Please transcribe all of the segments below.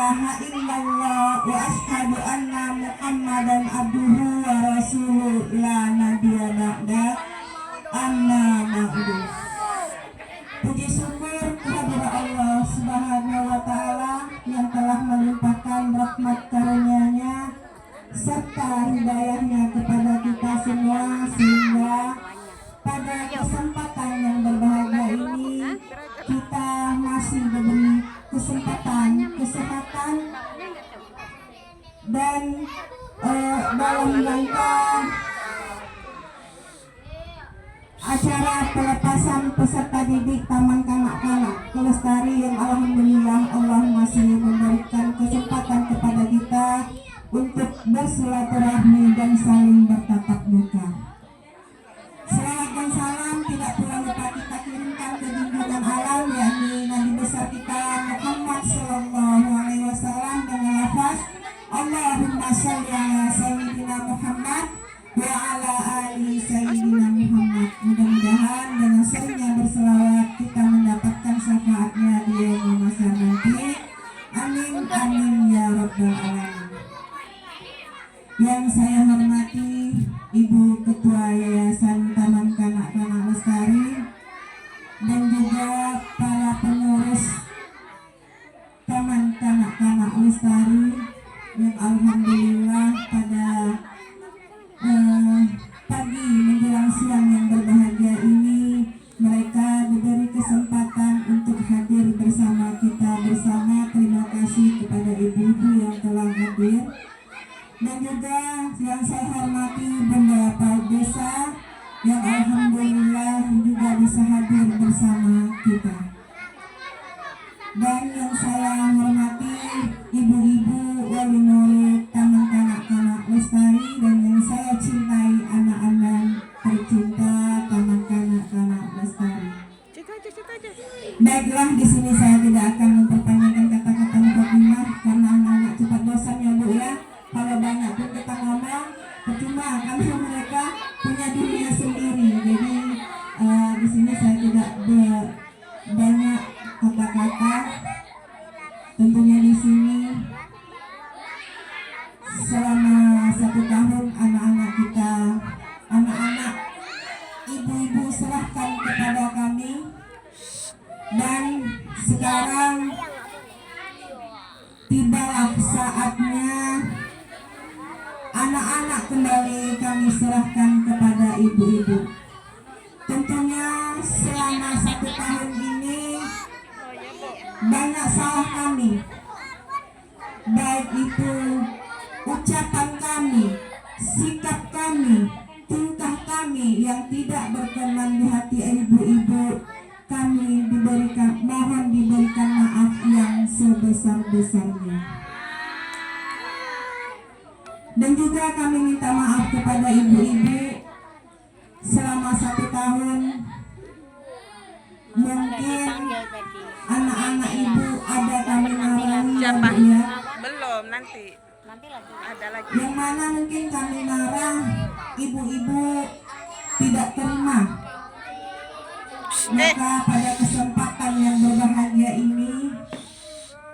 ilaha illallah wa asyhadu anna Muhammadan abduhu wa rasuluh la nabiyya ba'da amma ba'du. Puji syukur kehadirat Allah Subhanahu wa taala yang telah melimpahkan rahmat karunia-Nya serta hidayahnya kepada kita semua, sehingga pada kesempatan yang berbahagia ini kita masih diberi kesempatan, kesehatan, dan dalam rangka acara pelepasan peserta didik Taman Kanak-Kanak Kelestari yang alhamdulillah Allah masih memberikan kesempatan kepada kita untuk bersilaturahmi dan saling bertatap muka. Selawat dan salam tidak pula lupa kita kirimkan ke junjungan alam, yakni Nabi besar kita Muhammad Sallallahu Alaihi Wasallam dengan lafaz Allahumma sholli ala Sayyidina Muhammad wa ala ali Sayyidina Muhammad. Mudah-mudahan dengan seringnya berselawat kita mendapatkan syafaatnya di yaumul mahsyar nanti. Amin amin ya rabbal alamin. Yang saya hormati Ibu Ketua Yayasan Taman Kanak-Kanak Lestari dan juga para pengurus Taman Kanak-Kanak Lestari yang alhamdulillah pada pagi menjelang siang yang berbahagia ini mereka diberi kesempatan untuk hadir bersama kita bersama. Terima kasih kepada ibu-ibu yang telah hadir. Dan juga yang saya hormati beberapa desa yang alhamdulillah juga bisa hadir bersama kita. Dan yang saya hormati ibu-ibu wali murid Taman Kanak-Kanak Lestari dan yang saya cintai anak-anak tercinta Taman Kanak-Kanak Lestari. Baiklah, di sini saya tidak akan memperpanjangkan kata-kata mukadimah karena anak-anak cepat bosan ya Bu ya. Kalau banyak pun kita ngomong percuma karena mereka punya dunia sendiri. Jadi di sini saya tidak banyak kata-kata. Tentunya di sini selama 1 tahun anak-anak kita, anak-anak ibu-ibu serahkan kepada kami, dan sekarang tibalah saatnya anak-anak kembali kami serahkan kepada ibu-ibu. Tentunya selama 1 tahun ini banyak salah kami, baik itu ucapan kami, sikap kami, tingkah kami yang tidak berkenan di hati ibu-ibu. Kami mohon diberikan maaf yang sebesar-besarnya. Dan juga kami minta maaf kepada ibu-ibu selama 1 tahun. Mungkin anak-anak ibu ada kami marahi ya. Belum, nanti lagi. Ada lagi. Yang mana mungkin kami marah, ibu-ibu tidak terima. Maka pada kesempatan yang berbahagia ini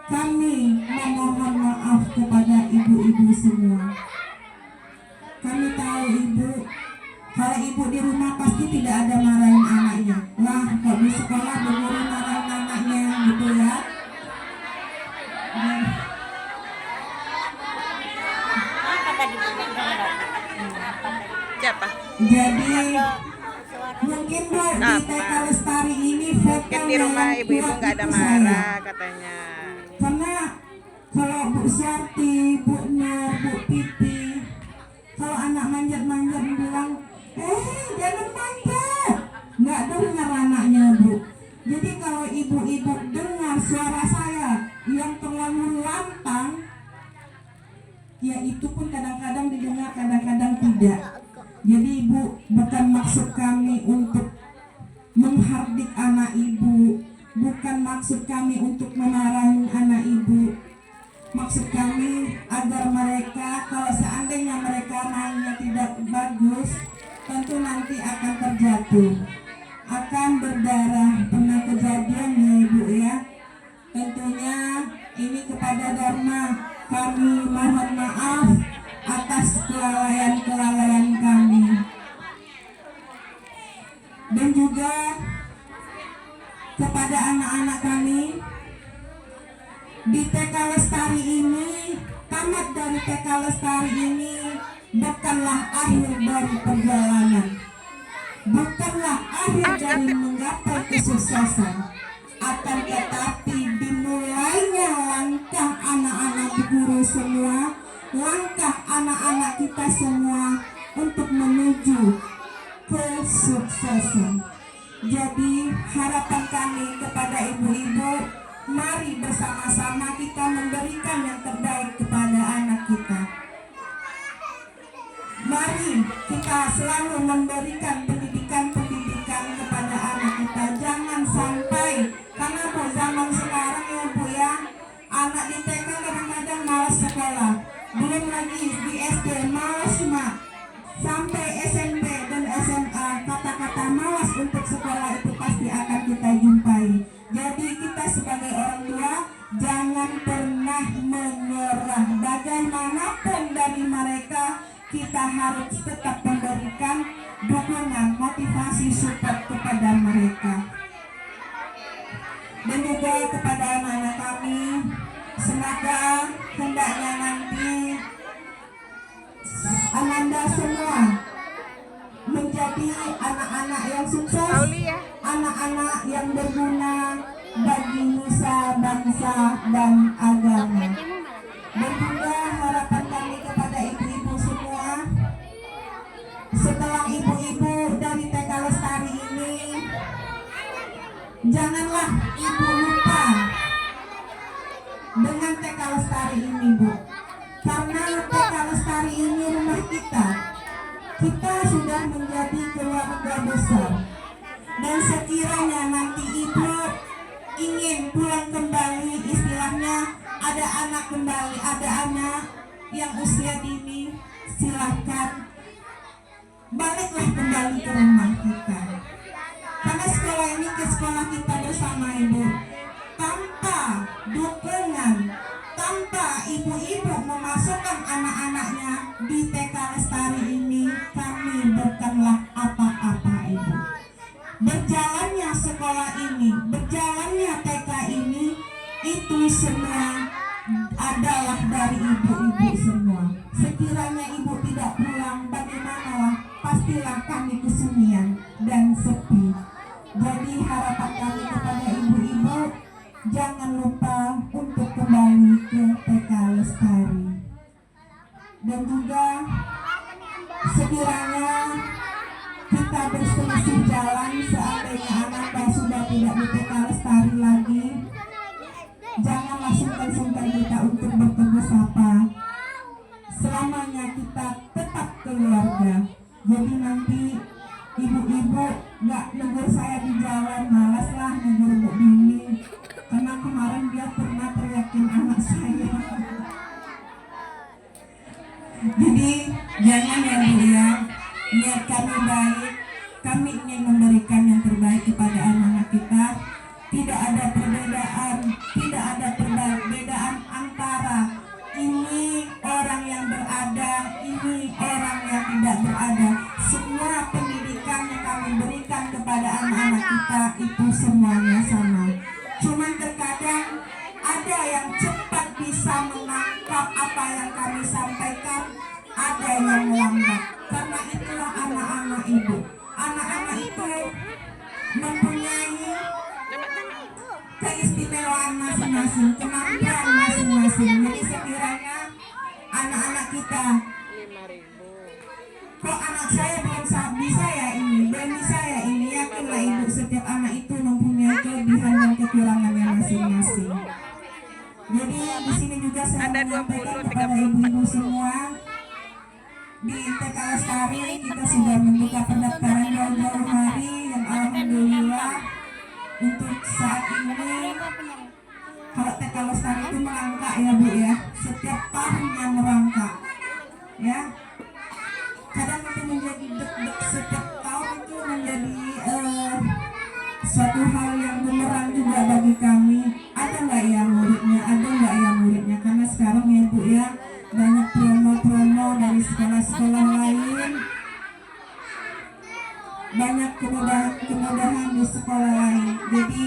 kami memohon maaf kepada ibu-ibu semua. Kami tahu ibu, kalau ibu di rumah pasti tidak ada marahin anaknya. Lah, kok di sekolah berguru marahin anaknya gitu ya. Siapa? Jadi mungkin Bu di TK Lestari ini Mungkin di rumah ibu-ibu nggak ada marah katanya. Karena kalau Bu Syarti, Bu Nur, Bu Pipi, kalau anak manjat-manjat bilang, jangan manjat, nggak dengar anaknya Bu. Jadi kalau ibu-ibu dengar suara saya yang terlalu lantang, ya itu pun kadang-kadang didengar, kadang-kadang tidak. Jadi ibu, bukan maksud kami untuk menghardik anak ibu, bukan maksud kami untuk memarahi anak ibu. Maksud kami agar mereka, kalau seandainya mereka mainnya tidak bagus, tentu nanti akan terjatuh, akan berdarah. Pernah kejadian ya ibu ya. Tentunya ini kepada Dharma di TK Lestari ini, tamat dari TK Lestari ini bukanlah akhir dari perjalanan, bukanlah akhir dari menggapai kesuksesan, akan tetapi dimulainya langkah anak-anak guru semua, langkah anak-anak kita semua untuk menuju kesuksesan. Jadi harapan kami kepada ibu-ibu, mari bersama-sama kita memberikan yang terbaik kepada anak kita. Mari kita selalu memberikan pendidikan kepada anak kita. Jangan sampai, karena Bu zaman sekarang ya Bu ya, anak di TK kadang-kadang malas sekolah, belum lagi di SD malas mak, sampai SMP dan SMA kata-kata malas untuk sekolah itu pasti akan kita jumpai. Jadi kita sebagai orang tua jangan pernah menyerah, bagaimanapun dari mereka kita harus tetap memberikan dukungan, motivasi, support kepada mereka. Dan juga kepada anak-anak kami, semoga hendaknya nanti Ananda semua menjadi anak-anak yang sukses, anak-anak yang berguna bagi nusa, bangsa, dan agama. Dan juga harapan kami kepada ibu-ibu semua, setelah ibu-ibu dari TK Lestari ini, janganlah ibu lupa dengan TK Lestari ini Bu, karena TK Lestari ini rumah kita. Kita sudah menjadi keluarga besar, dan sekiranya nanti ibu ingin pulang kembali, istilahnya ada anak kembali, ada anak yang usia dini, silakan baliklah kembali ke rumah kita, karena sekolah ini ke sekolah kita bersama ibu. Tanpa dukungan, tanpa ibu-ibu memasukkan anak-anaknya di TK Lestari ini, kami bukanlah apa-apa ibu. Berjalannya sekolah ini, berjalannya TK ini, itu semua adalah dari ibu-ibu semua. Sekiranya ibu tidak pulang, bagaimanalah, pastilah kami kesunyian dan sepi. Jadi harapan kami kepada ibu-ibu, jangan lupa untuk kembali ke TK Lestari. Dan juga sekiranya kita berselisih jalan, seandainya Ananda sudah tidak di TK Lestari lagi, janganlah sungkan-sungkan kita untuk bertegur sapa. Selamanya kita tetap keluarga. Jadi nanti ibu-ibu nggak negur saya di jalan, malaslah negur Bu Bini, karena kemarin dia pernah teriakin anak saya. Jadi jangan ya Bu ya, niat kami baik, kami ingin memberikan yang terbaik kepada anak-anak kita. Tidak ada perbedaan, tidak ada perbedaan antara ini orang yang berada, ini orang yang tidak berada. Semua pendidikan yang kami berikan kepada anak-anak kita itu semuanya sama. Cuman terkadang ada yang cepat bisa menangkap apa yang kami sampaikan, ada yang lambat. Karena itulah anak-anak ibu. Anak-anak itu mempunyai keistimewaan masing-masing, kemampuan masing-masing. Jadi sekiranya anak-anak kita, kok anak saya belum bisa ya ini, belum bisa ya ini, yakinlah ibu, setiap anak itu mempunyai kelebihan dan kekurangannya masing-masing. Jadi di sini juga saya menyampaikan kepada ibu-ibu semua, di TK Lestari kita sudah membuka pendaftaran jauh-jauh hari, yang alhamdulillah untuk saat ini kalau TK Lestari itu merangkak ya Bu ya, setiap tahunnya merangkak ya. Kadang itu menjadi deg-deg, setiap tahun itu menjadi suatu hal yang bumerang juga bagi kami. Ada nggak ya muridnya, ada nggak ya muridnya, karena sekarang ya Bu ya banyak promo-promo dari sekolah-sekolah lain, banyak kemudahan di sekolah lain. Jadi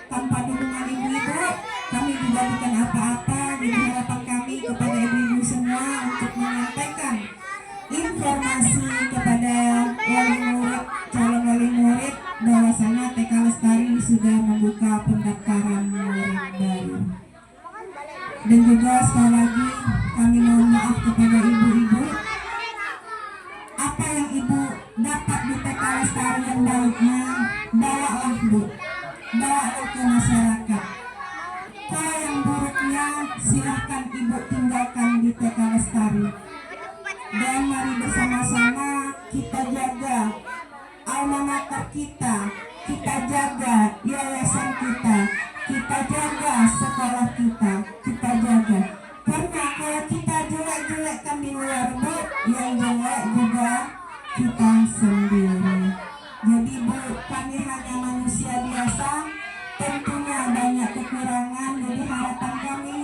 tanpa dukungan ibu-ibu, kami juga menjadikan apa-apa. Jadi harapan kami kepada ibu-ibu semua untuk menyampaikan informasi kepada wali murid, calon wali murid bahwasanya TK Lestari sudah membuka pendaftaran murid baru. Dan juga sekali lagi kami mohon maaf kepada ibu-ibu, apa yang ibu dapat di TK Lestari yang baiknya bawalah Bu, bawalah ke masyarakat. Kalau yang buruknya silahkan ibu tinggalkan di TK Lestari. Dan mari bersama-sama kita jaga alma mater kita jaga yayasan kita jaga sekolah kita jaga. Karena kalau kita jelek-jelekkan di luar Bu, yang jelek juga kita sendiri. Jadi Bu, kami hanya manusia biasa, tentunya banyak kekurangan. Jadi harapan kami,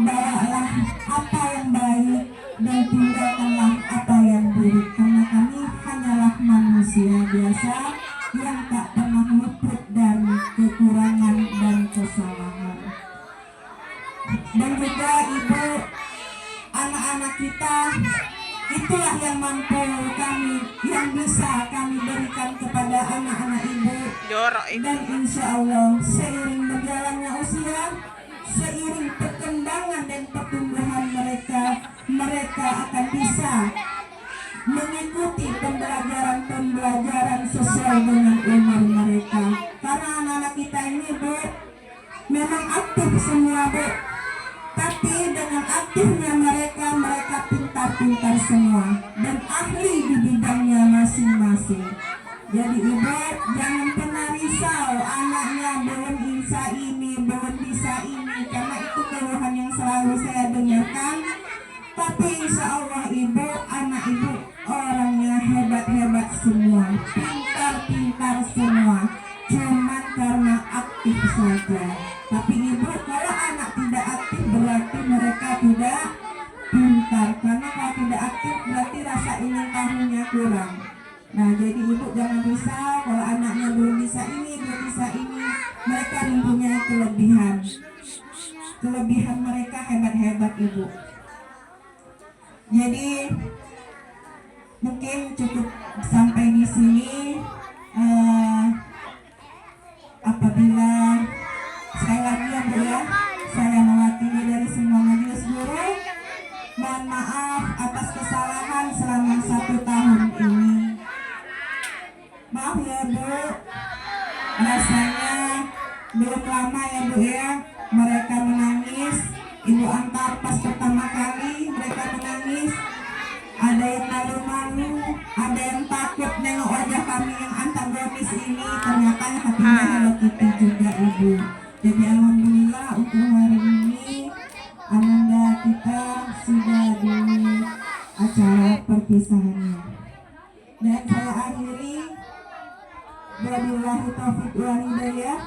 bawalah apa yang baik dan tinggalkanlah apa yang buruk. Karena kami hanyalah manusia biasa yang tak pernah luput dari kekurangan dan kesalahan. Dan juga ibu, anak-anak kita itulah yang mampu kami, yang bisa kami berikan kepada anak-anak ibu. Jorok itu. Dan insya Allah seiring berjalannya usia, seiring perkembangan dan pertumbuhan mereka akan bisa mengikuti pembelajaran sesuai dengan umur mereka. Karena anak-anak kita ini Bu, memang aktif semua Bu, tapi dengan aktifnya mereka pintar-pintar semua dan ahli di bidangnya masing-masing. Jadi ibu jangan pernah risau anaknya belum bisa ini, belum bisa ini, karena itu keluhan yang selalu saya dengarkan. Tapi insya Allah ibu, anak ibu orangnya hebat-hebat semua, pintar-pintar semua, cuman karena aktif saja. Tapi ibu, kalau anak tidak aktif berarti mereka tidak pintar, karena kalau tidak aktif berarti rasa ingin tahunya kurang. Nah jadi ibu jangan risau kalau anaknya belum bisa ini, mereka mempunyai kelebihan mereka hebat-hebat ibu. Jadi mungkin cukup sampai di sini. Apabila sekali lagi ya Bu ya, saya mewakili dari semua majelis guru, mohon maaf atas kesalahan selama 1 tahun ini. Maaf ya Bu, rasanya belum lama ya Bu ya, mereka menangis. Ibu antar pas pertama kali mereka menangis, ada yang malu-malu, ada yang takut nengok wajah kami yang antagonis ini. Ternyata hatinya Hello Kitty juga ibu. Jadi alhamdulillah untuk hari ini Ananda kita sudah di acara perpisahannya. Dan saya akhiri, wabillahi taufiq wal hidayah.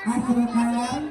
Akhirul kalam.